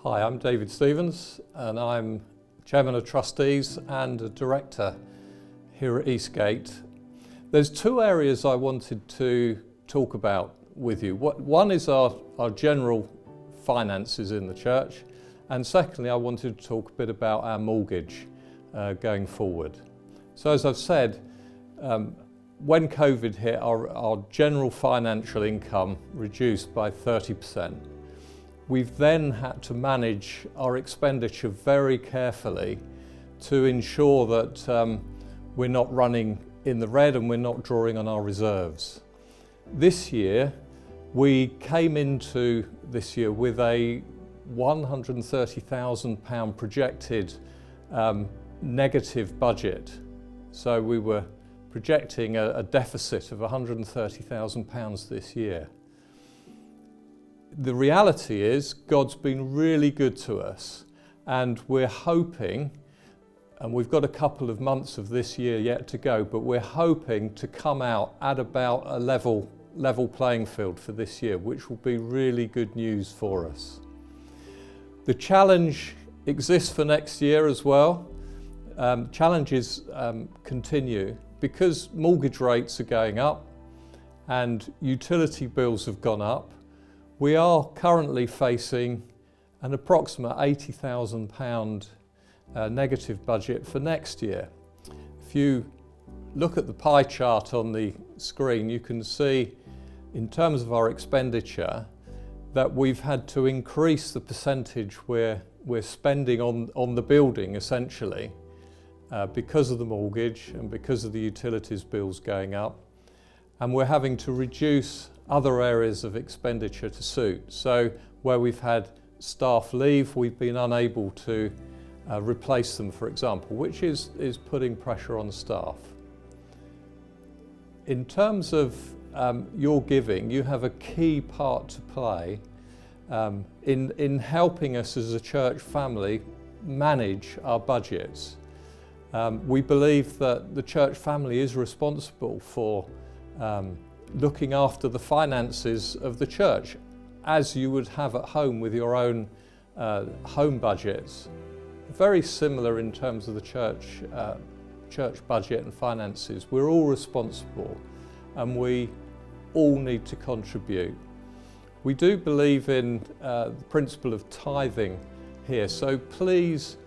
Hi, I'm David Stevens and I'm Chairman of Trustees and a Director here at Eastgate. There's two areas I wanted to talk about with you. One is our general finances in the church, and secondly I wanted to talk a bit about our mortgage going forward. So as I've said, when COVID hit, our general financial income reduced by 30%. We've then had to manage our expenditure very carefully to ensure that we're not running in the red and we're not drawing on our reserves. This year, we came into this year with a £130,000 projected negative budget. So we were projecting a deficit of £130,000 this year. The reality is God's been really good to us, and we're hoping, and we've got a couple of months of this year yet to go, but we're hoping to come out at about a level playing field for this year, which will be really good news for us. The challenge exists for next year as well. Challenges continue because mortgage rates are going up and utility bills have gone up. We are currently facing an approximate £80,000 negative budget for next year. If you look at the pie chart on the screen, you can see in terms of our expenditure that we've had to increase the percentage we're spending on the building essentially because of the mortgage and because of the utilities bills going up, and we're having to reduce other areas of expenditure to suit. So where we've had staff leave, we've been unable to replace them, for example, which is putting pressure on staff. In terms of your giving, you have a key part to play in helping us as a church family manage our budgets. We believe that the church family is responsible for looking after the finances of the church, as you would have at home with your own home budgets. Very similar in terms of the church budget and finances. We're all responsible and we all need to contribute. We do believe in the principle of tithing here, so please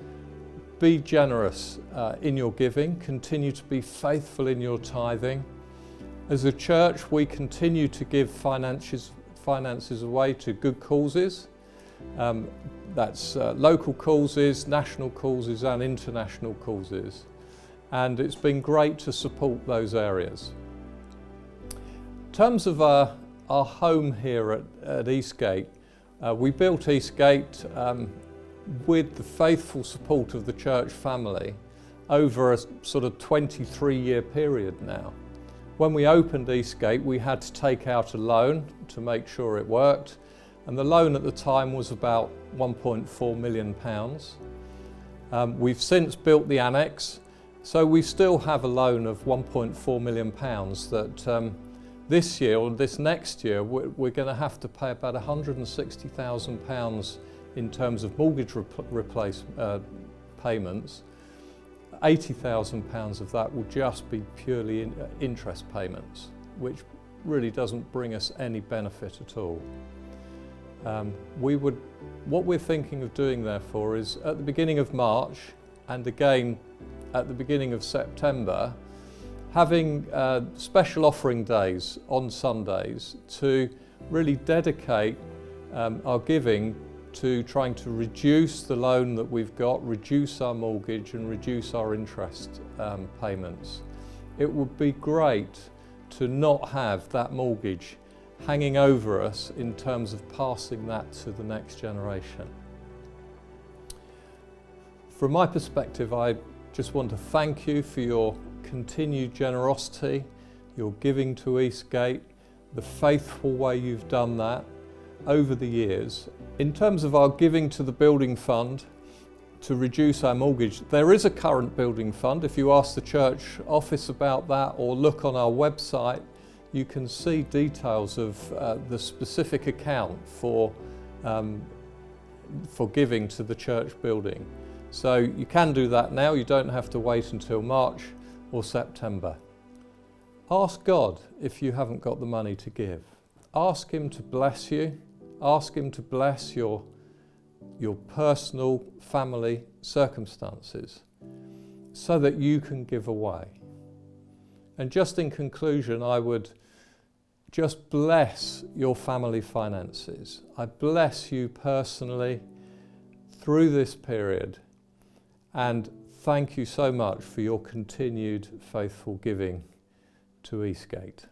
be generous in your giving, continue to be faithful in your tithing. As a church, we continue to give finances away to good causes. That's local causes, national causes and international causes. And it's been great to support those areas. In terms of our home here at Eastgate, we built Eastgate with the faithful support of the church family over a sort of 23-year period now. When we opened Eastgate, we had to take out a loan to make sure it worked, and the loan at the time was about £1.4 million. We've since built the annex, so we still have a loan of £1.4 million that this year or this next year we're going to have to pay about £160,000 in terms of mortgage payments. £80,000 of that will just be purely interest payments, which really doesn't bring us any benefit at all. What we're thinking of doing therefore is at the beginning of March and again at the beginning of September, having special offering days on Sundays to really dedicate our giving to trying to reduce the loan that we've got, reduce our mortgage and reduce our interest payments. It would be great to not have that mortgage hanging over us in terms of passing that to the next generation. From my perspective, I just want to thank you for your continued generosity, your giving to Eastgate, the faithful way you've done that over the years. In terms of our giving to the building fund to reduce our mortgage, there is a current building fund. If you ask the church office about that or look on our website, you can see details of the specific account for for giving to the church building. So you can do that now. You don't have to wait until March or September. Ask God if you haven't got the money to give. Ask Him to bless you. Ask Him to bless your personal family circumstances so that you can give away. And just in conclusion, I would just bless your family finances. I bless you personally through this period, and thank you so much for your continued faithful giving to Eastgate.